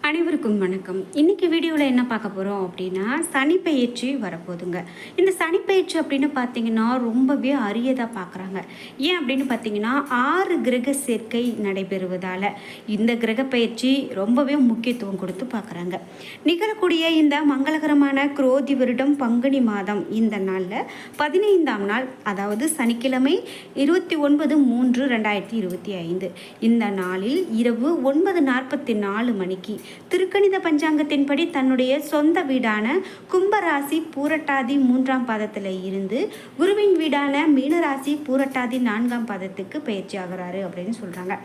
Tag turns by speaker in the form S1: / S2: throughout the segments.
S1: அனைவருக்கும் வணக்கம். இன்றைக்கி வீடியோவில் என்ன பார்க்க போகிறோம் அப்படின்னா, சனிப்பெயர்ச்சி வரப்போகுதுங்க. இந்த சனிப்பெயர்ச்சி அப்படின்னு பார்த்தீங்கன்னா ரொம்பவே அரியதாக பார்க்குறாங்க. ஏன் அப்படின்னு பார்த்தீங்கன்னா 6 கிரக சேர்க்கை நடைபெறுவதால் இந்த கிரக பயிற்சி ரொம்பவே முக்கியத்துவம் கொடுத்து பார்க்குறாங்க. நிகழக்கூடிய இந்த மங்களகரமான குரோதி வருடம் பங்குனி மாதம் இந்த நாளில் 15ஆம் நாள், அதாவது சனிக்கிழமை 29/3/2025 இந்த நாளில் இரவு 9:44 மணிக்கு திருக்கணித பஞ்சாங்கத்தின்படி தன்னுடைய சொந்த வீடான கும்பராசி பூரட்டாதி 3ஆம் பாதத்தில் இருந்து குருவின் வீடான மீனராசி பூரட்டாதி 4ஆம் பாதத்துக்கு பயிற்சி ஆகிறாரு அப்படின்னு சொல்கிறாங்க.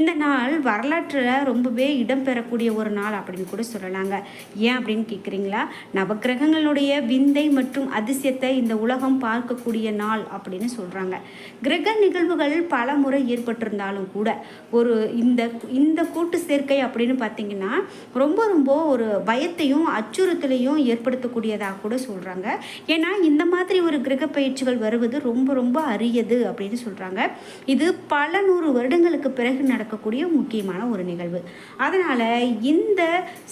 S1: இந்த நாள் வரலாற்றில் ரொம்பவே இடம்பெறக்கூடிய ஒரு நாள் அப்படின்னு கூட சொல்லலாங்க. ஏன் அப்படின்னு கேட்குறீங்களா? நவக்கிரகங்களுடைய விந்தை மற்றும் அதிசயத்தை இந்த உலகம் பார்க்கக்கூடிய நாள் அப்படின்னு சொல்கிறாங்க. கிரக நிகழ்வுகள் பல முறை ஏற்பட்டிருந்தாலும் கூட ஒரு இந்த கூட்டு சேர்க்கை அப்படின்னு பார்த்தீங்கன்னா ரொம்ப ஒரு பயத்தையும் அச்சுறுத்தலையும் ஏற்படுத்தக்கூடியதாக கூட சொல்கிறாங்க. ஏன்னா இந்த மாதிரி ஒரு கிரக பயிற்சிகள் வருவது ரொம்ப அரியது அப்படின்னு சொல்கிறாங்க. இது பல 100 வருடங்களுக்கு பிறகு நடக்கக்கூடிய முக்கியமான ஒரு நிகழ்வு. அதனால் இந்த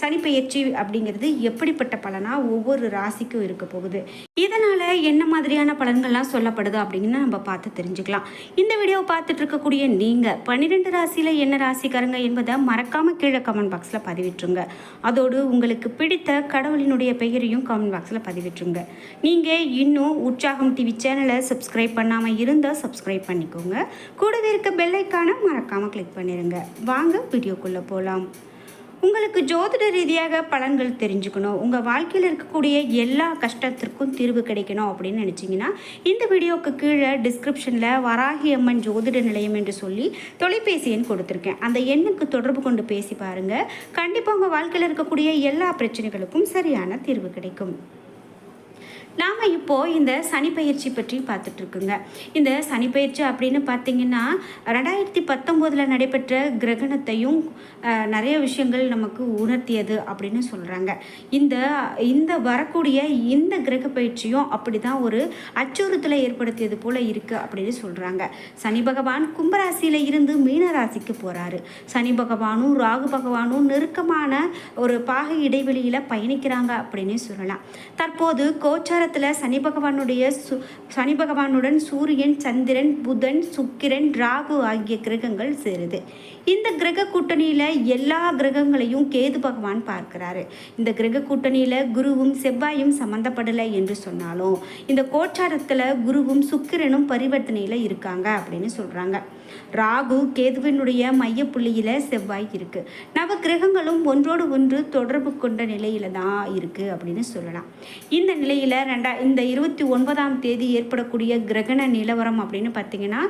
S1: சனிப்பெயர்ச்சி அப்படிங்கிறது எப்படிப்பட்ட பலனா ஒவ்வொரு ராசிக்கும் இருக்க போகுது, இதனால் என்ன மாதிரியான பலன்கள்லாம் சொல்லப்படுது அப்படின்னு நம்ம பார்த்து தெரிஞ்சுக்கலாம். இந்த வீடியோவை பார்த்துட்டு இருக்கக்கூடிய நீங்கள் 12 ராசியில் என்ன ராசிக்காரங்க என்பதை மறக்காமல் கீழே கமெண்ட் பாக்ஸில் பதிவிட்டுருங்க. அதோடு உங்களுக்கு பிடித்த கடவுளினுடைய பெயரையும் கமெண்ட் பாக்ஸில் பதிவிட்டுருங்க. நீங்கள் இன்னும் உற்சாகம் டிவி சேனலை சப்ஸ்கிரைப் பண்ணாமல் இருந்தால் சப்ஸ்கிரைப் பண்ணிக்கோங்க. கூடவே இருக்க பெல் ஐக்கானை மறக்காமல் கிளிக் பண்ணிடுங்க. வாங்க வீடியோக்குள்ளே போகலாம். உங்களுக்கு ஜோதிட ரீதியாக பலன்கள் தெரிஞ்சுக்கணும், உங்கள் வாழ்க்கையில் இருக்கக்கூடிய எல்லா கஷ்டத்திற்கும் தீர்வு கிடைக்கணும் அப்படின்னு நினச்சிங்கன்னா இந்த வீடியோவுக்கு கீழே டிஸ்கிரிப்ஷனில் வராகி அம்மன் ஜோதிட நிலையம் என்று சொல்லி தொலைபேசி எண் கொடுத்துருக்கேன். அந்த எண்ணுக்கு தொடர்பு கொண்டு பேசி பாருங்கள். கண்டிப்பாக உங்கள் வாழ்க்கையில் இருக்கக்கூடிய எல்லா பிரச்சனைகளுக்கும் சரியான தீர்வு கிடைக்கும். நாம் இப்போது இந்த சனிப்பெயர்ச்சி பற்றி பார்த்துட்ருக்குங்க. இந்த சனிப்பெயர்ச்சி அப்படின்னு பார்த்திங்கன்னா 2019 நடைபெற்ற கிரகணத்தையும் நிறைய விஷயங்கள் நமக்கு உணர்த்தியது அப்படின்னு சொல்கிறாங்க. இந்த வரக்கூடிய இந்த கிரக பயிற்சியும் அப்படி தான் ஒரு அச்சுறுத்தலை ஏற்படுத்தியது போல் இருக்குது அப்படின்னு சொல்கிறாங்க. சனி பகவான் கும்பராசியில் இருந்து மீனராசிக்கு போகிறாரு. சனி பகவானும் ராகு பகவானும் நெருக்கமான ஒரு பாகை இடைவெளியில் பயணிக்கிறாங்க அப்படின்னு சொல்லலாம். தற்போது கோச்சார சனி பகவானுடன் சூரியன், சந்திரன், புதன், சுக்கிரன், ராகு ஆகிய கிரகங்கள் சேருது. இந்த கிரக கூட்டணியில் எல்லா கிரகங்களையும் கேது பகவான் பார்க்கிறாரு. இந்த கிரக கூட்டணியில் குருவும் செவ்வாயும் சம்மந்தப்படலை என்று சொன்னாலும் இந்த கோச்சாரத்தில் குருவும் சுக்கிரனும் பரிவர்த்தனையில் இருக்காங்க அப்படின்னு சொல்கிறாங்க. ராகு கேதுவினுடைய மையப்புள்ளியில் செவ்வாய் இருக்குது. நவ கிரகங்களும் ஒன்றோடு ஒன்று தொடர்பு கொண்ட நிலையில தான் இருக்குது அப்படின்னு சொல்லலாம். இந்த நிலையில் இந்த 29ஆம் தேதி ஏற்படக்கூடிய கிரகண நிலவரம் அப்படின்னு பார்த்திங்கன்னா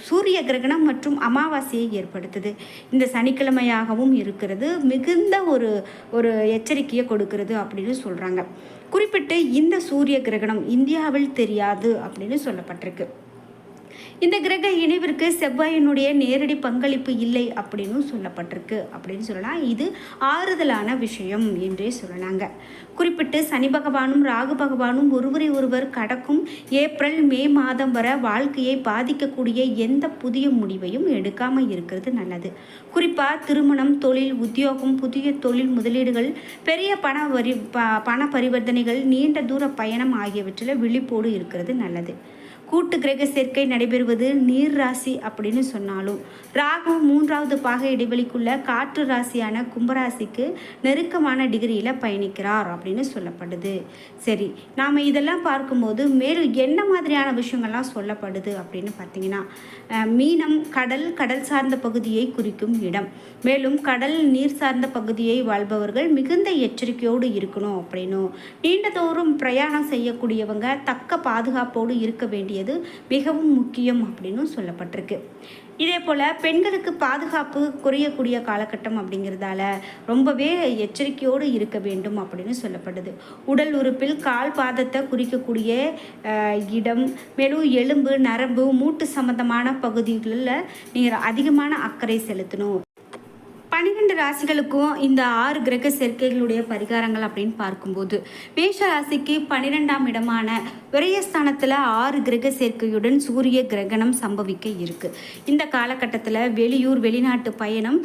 S1: சூரிய கிரகணம் மற்றும் அமாவாசையை ஏற்படுத்துது. இந்த சனிக்கிழமையாகவும் இருக்கிறது, மிகுந்த ஒரு எச்சரிக்கையை கொடுக்கிறது அப்படின்னு சொல்கிறாங்க. குறிப்பிட்டு இந்த சூரிய கிரகணம் இந்தியாவில் தெரியாது அப்படின்னு சொல்லப்பட்டிருக்கு. இந்த கிரக இணைவிற்கு செவ்வாயினுடைய நேரடி பங்களிப்பு இல்லை அப்படின்னு சொல்லப்பட்டிருக்கு அப்படின்னு சொல்லலாம். இது ஆறுதலான விஷயம் என்றே சொல்லலாங்க. குறிப்பிட்டு சனி பகவானும் ராகு பகவானும் ஒருவரை ஒருவர் கடக்கும் ஏப்ரல் மே மாதம் வரை வாழ்க்கையை பாதிக்கக்கூடிய எந்த புதிய முடிவையும் எடுக்காமல் இருக்கிறது நல்லது. குறிப்பாக திருமணம், தொழில், உத்தியோகம், புதிய தொழில் முதலீடுகள், பெரிய பண பரிவர்த்தனைகள், நீண்ட தூர பயணம் ஆகியவற்றில் விழிப்போடு இருக்கிறது நல்லது. கூட்டு கிரக சேர்க்கை நடைபெறுவது நீர் ராசி அப்படின்னு சொன்னாலும் ராகு 3வது பாகை இடைவெளிக்குள்ள காற்று ராசியான கும்பராசிக்கு நெருக்கமான டிகிரியில் பயணிக்கிறார் அப்படின்னு சொல்லப்படுது. சரி, நாம் இதெல்லாம் பார்க்கும்போது மேலும் என்ன மாதிரியான விஷயங்கள்லாம் சொல்லப்படுது அப்படின்னு பார்த்தீங்கன்னா, மீனம் கடல் சார்ந்த பகுதியை குறிக்கும் இடம். மேலும் கடல் நீர் சார்ந்த பகுதியை வாழ்பவர்கள் மிகுந்த எச்சரிக்கையோடு இருக்கணும் அப்படின்னும், நீண்ட தூரம் பிரயாணம் செய்யக்கூடியவங்க தக்க பாதுகாப்போடு இருக்க வேண்டிய மிகவும் முக்கியம் அப்படின்னு சொல்லப்பட்டிருக்கு. இதே போல் பெண்களுக்கு பாதுகாப்பு குறையக்கூடிய காலகட்டம் அப்படிங்கிறதால ரொம்பவே எச்சரிக்கையோடு இருக்க வேண்டும் அப்படின்னு சொல்லப்படுது. உடல் உறுப்பில் கால் பாதத்தை குறிக்கக்கூடிய இடம், மேலும் எலும்பு, நரம்பு, மூட்டு சம்பந்தமான பகுதிகளில் நீங்கள் அதிகமான அக்கறை செலுத்தணும். 12 ராசிகளுக்கும் இந்த 6 கிரக சேர்க்கைகளுடைய பரிகாரங்கள் அப்படின்னு பார்க்கும்போது, மேஷ ராசிக்கு 12ஆம் இடமான விரயஸ்தானத்தில் 6 கிரக சேர்க்கையுடன் சூரிய கிரகணம் சம்பவிக்க இருக்கு. இந்த காலகட்டத்தில் வெளியூர் வெளிநாட்டு பயணம்,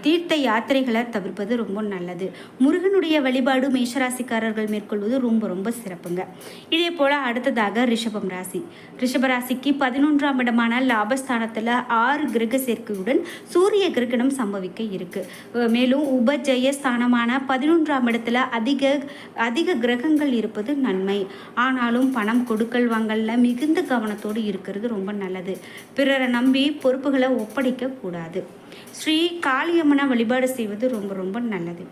S1: தீர்த்த யாத்திரைகளை தவிர்ப்பது ரொம்ப நல்லது. முருகனுடைய வழிபாடு மேஷராசிக்காரர்கள் மேற்கொள்வது ரொம்ப ரொம்ப சிறப்புங்க. இதே போல் அடுத்ததாக ரிஷபம் ராசி. ரிஷபராசிக்கு 11ஆம் இடமான லாபஸ்தானத்தில் 6 கிரக சேர்க்கையுடன் சூரிய கிரகணம் சம்பவிக்க இருக்கு. மேலும் உபஜய ஸ்தானமான 11ஆம் இடத்துல அதிக கிரகங்கள் இருப்பது நன்மை. ஆனாலும் பணம் கொடுக்கல் வாங்கல்ல மிகுந்த கவனத்தோடு இருக்கிறது ரொம்ப நல்லது. பிறரை நம்பி பொறுப்புகளை ஒப்படைக்க கூடாது. ஸ்ரீ காளியம்மனை வழிபாடு செய்வது ரொம்ப ரொம்ப நல்லது.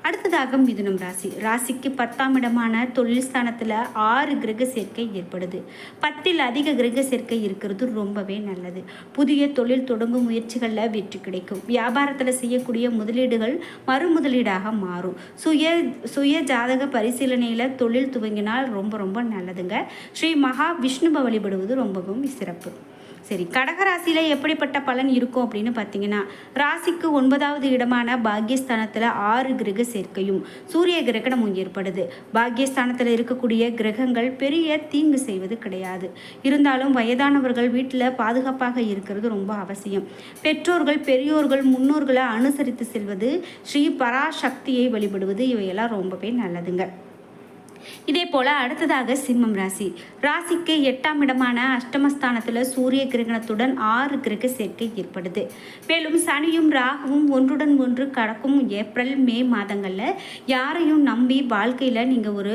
S1: அடுத்ததாக மிதுனம் ராசி. ராசிக்கு 10ஆம் இடமான தொழில் ஸ்தானத்தில் 6 கிரக சேர்க்கை ஏற்படுது. 10ல் அதிக கிரக சேர்க்கை இருக்கிறது ரொம்பவே நல்லது. புதிய தொழில் தொடங்கும் முயற்சிகளில் வெற்றி கிடைக்கும். வியாபாரத்தில் செய்யக்கூடிய முதலீடுகள் மறுமுதலீடாக மாறும். சுய ஜாதக பரிசீலனையில் தொழில் துவங்கினால் ரொம்ப ரொம்ப நல்லதுங்க. ஸ்ரீ மகா விஷ்ணுவை வழிபடுவது ரொம்பவும் சிறப்பு. சரி, கடகராசியில் எப்படிப்பட்ட பலன் இருக்கும் அப்படின்னு பார்த்தீங்கன்னா, ராசிக்கு 9வது இடமான பாக்யஸ்தானத்தில் 6 கிரக சேர்க்கையும் சூரிய கிரகணமும் ஏற்படுது. பாக்யஸ்தானத்தில் இருக்கக்கூடிய கிரகங்கள் பெரிய தீங்கு செய்வது கிடையாது. இருந்தாலும் வயதானவர்கள் வீட்டில் பாதுகாப்பாக இருக்கிறது ரொம்ப அவசியம். பெற்றோர்கள் பெரியோர்கள் முன்னோர்களை அனுசரித்து செல்வது, ஸ்ரீ பராசக்தியை வழிபடுவது இவையெல்லாம் ரொம்பவே நல்லதுங்க. இதே போல் அடுத்ததாக சிம்மம் ராசி. ராசிக்கு 8ஆம் இடமான அஷ்டமஸ்தானத்தில் சூரிய கிரகணத்துடன் 6 கிரக சேர்க்கை ஏற்படுது. மேலும் சனியும் ராகுவும் ஒன்றுடன் ஒன்று கடக்கும் ஏப்ரல் மே மாதங்களில் யாரையும் நம்பி வாழ்க்கையில் நீங்கள் ஒரு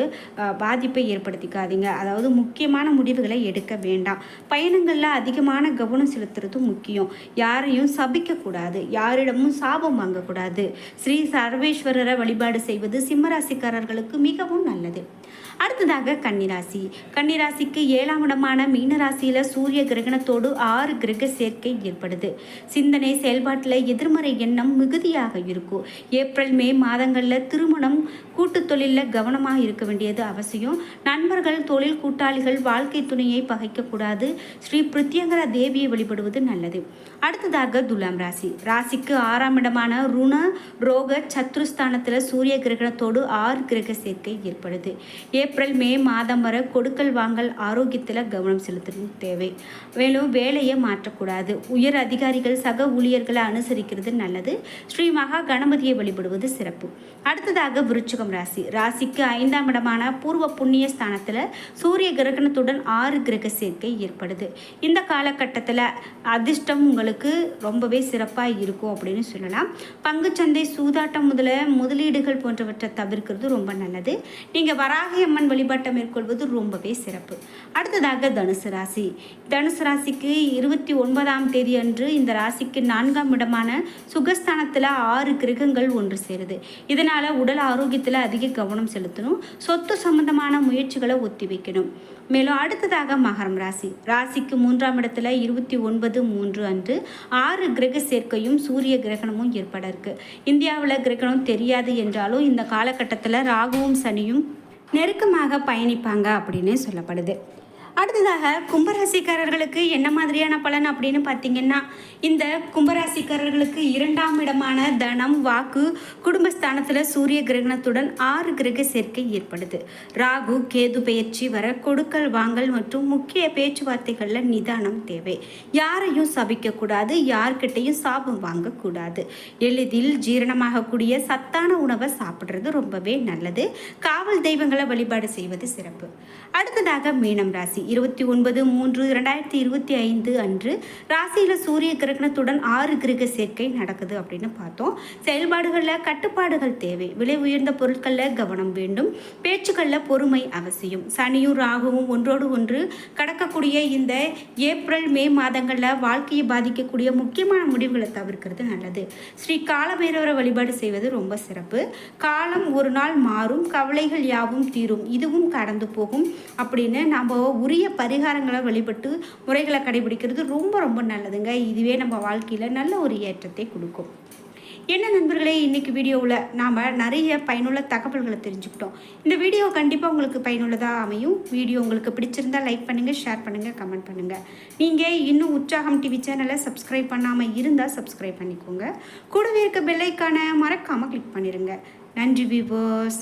S1: பாதிப்பை ஏற்படுத்திக்காதீங்க. அதாவது முக்கியமான முடிவுகளை எடுக்க வேண்டாம். பயணங்களில் அதிகமான கவனம் செலுத்துறது முக்கியம். யாரையும் சபிக்கக்கூடாது, யாரிடமும் சாபம் வாங்கக்கூடாது. ஸ்ரீ சர்வேஸ்வரரை வழிபாடு செய்வது சிம்மராசிக்காரர்களுக்கு மிகவும் நல்லது. அடுத்ததாக கன்னிராசி. கன்னிராசிக்கு 7ஆம் இடமான மீனராசியில் சூரிய கிரகணத்தோடு 6 கிரக சேர்க்கை ஏற்படுது. சிந்தனை செயல்பாட்டில் எதிர்மறை எண்ணம் மிகுதியாக இருக்கும். ஏப்ரல் மே மாதங்களில் திருமணம், கூட்டு தொழிலில் கவனமாக இருக்க வேண்டியது அவசியம். நண்பர்கள், தொழில் கூட்டாளிகள், வாழ்க்கை துணையை பகைக்கக்கூடாது. ஸ்ரீ பிரித்யங்கரா தேவியை வழிபடுவது நல்லது. அடுத்ததாக துலாம் ராசி. ராசிக்கு 6ஆம் இடமான ருண ரோக சத்ருஸ்தானத்தில் சூரிய கிரகணத்தோடு 6 கிரக சேர்க்கை ஏற்படுது. ஏப்ரல் மே மாதம் வரை கொடுக்கல் வாங்கல், ஆரோக்கியத்தில் கவனம் செலுத்துறது தேவை. மேலும் வேலையை மாற்றக்கூடாது. உயர் அதிகாரிகள், சக ஊழியர்களை அனுசரிக்கிறது நல்லது. ஸ்ரீ மகா கணபதியை வழிபடுவது சிறப்பு. அடுத்ததாக விருச்சிகம் ராசி. ராசிக்கு 5ஆம் இடமான பூர்வ புண்ணிய ஸ்தானத்தில் சூரிய கிரகணத்துடன் 6 கிரக சேர்க்கை ஏற்படுது. இந்த காலகட்டத்தில் அதிர்ஷ்டம் உங்களுக்கு ரொம்பவே சிறப்பாக இருக்கும் அப்படின்னு சொல்லலாம். பங்குச்சந்தை, சூதாட்டம் முதலீடுகள் போன்றவற்றை தவிர்க்கிறது ரொம்ப நல்லது. நீங்கள் வராகியம்மன் வழிபாட்டை மேற்கொள்வது ரொம்பவே சிறப்பு. அடுத்ததாக தனுசு ராசி. தனுசு ராசிக்கு 29ஆம் தேதி அன்று இந்த ராசிக்கு 4ஆம் இடமான சுகஸ்தானத்தில் 6 கிரகங்கள் ஒன்று சேருது. இதனால் உடல் ஆரோக்கியத்தில் அதிக கவனம் செலுத்தணும். சொத்து சம்பந்தமான முயற்சிகளை ஒத்தி வைக்கணும். மேலும் அடுத்ததாக மகரம் ராசி. ராசிக்கு 3ஆம் இடத்துல 29/3 அன்று 6 கிரக சேர்க்கையும் சூரிய கிரகணமும் ஏற்பட இருக்கு. இந்தியாவில் கிரகணம் தெரியாது என்றாலும் இந்த காலகட்டத்தில் ராகுவும் சனியும் நெருக்கமாக பயணிப்பாங்க அப்படின்னு சொல்லப்படுது. அடுத்ததாக கும்பராசிக்காரர்களுக்கு என்ன மாதிரியான பலன் அப்படின்னு பார்த்தீங்கன்னா, இந்த கும்பராசிக்காரர்களுக்கு 2ஆம் இடமான தனம், வாக்கு, குடும்பஸ்தானத்தில் சூரிய கிரகணத்துடன் 6 கிரக சேர்க்கை ஏற்படுது. ராகு கேது பெயர்ச்சி வர கொடுக்கல் வாங்கல் மற்றும் முக்கிய பேச்சுவார்த்தைகளில் நிதானம் தேவை. யாரையும் சபிக்கக்கூடாது, யார்கிட்டையும் சாபம் வாங்கக்கூடாது. எளிதில் ஜீரணமாகக்கூடிய சத்தான உணவை சாப்பிட்றது ரொம்பவே நல்லது. காவல் தெய்வங்களை வழிபாடு செய்வது சிறப்பு. அடுத்ததாக மீனம் ராசி. 29/3/2025 அன்று ராசியில் சூரிய கிரகணத்துடன் 6 கிரக சேர்க்கை நடக்குது அப்படின்னு பார்த்தோம். செயல்பாடுகளில் கட்டுப்பாடுகள் தேவை. விலை உயர்ந்த பொருட்களில் கவனம் வேண்டும். பேச்சுக்களில் பொறுமை அவசியம். சனியும் ராகுவும் ஒன்றோடு ஒன்று கடக்கக்கூடிய இந்த ஏப்ரல் மே மாதங்களில் வாழ்க்கையை பாதிக்கக்கூடிய முக்கியமான முடிவுகளை தவிர்க்கிறது நல்லது. ஸ்ரீ காலபைரவரை வழிபாடு செய்வது ரொம்ப சிறப்பு. காலம் ஒரு நாள் மாறும், கவலைகள் யாவும் தீரும், இதுவும் கடந்து போகும் அப்படின்னு நம்ம உரிய பரிகாரங்களை வழிபட்டு முறைகளை கடைபிடிக்கிறது ரொம்ப ரொம்ப நல்லதுங்க. இதுவே நம்ம வாழ்க்கையில் நல்ல ஒரு ஏற்றத்தை கொடுக்கும். என்ன நண்பர்களே, இன்றைக்கி வீடியோவில் நாம் நிறைய பயனுள்ள தகவல்களை தெரிஞ்சுக்கிட்டோம். இந்த வீடியோ கண்டிப்பாக உங்களுக்கு பயனுள்ளதாக அமையும். வீடியோ உங்களுக்கு பிடிச்சிருந்தால் லைக் பண்ணுங்கள், ஷேர் பண்ணுங்கள், கமெண்ட் பண்ணுங்கள். நீங்கள் இன்னும் உற்சாகம் டிவி சேனலை சப்ஸ்கிரைப் பண்ணாமல் இருந்தால் சப்ஸ்கிரைப் பண்ணிக்கோங்க. கூடவே இருக்க பெல் ஐக்கானை மறக்காமல் கிளிக் பண்ணிடுங்க. நன்றி வியூவர்ஸ்.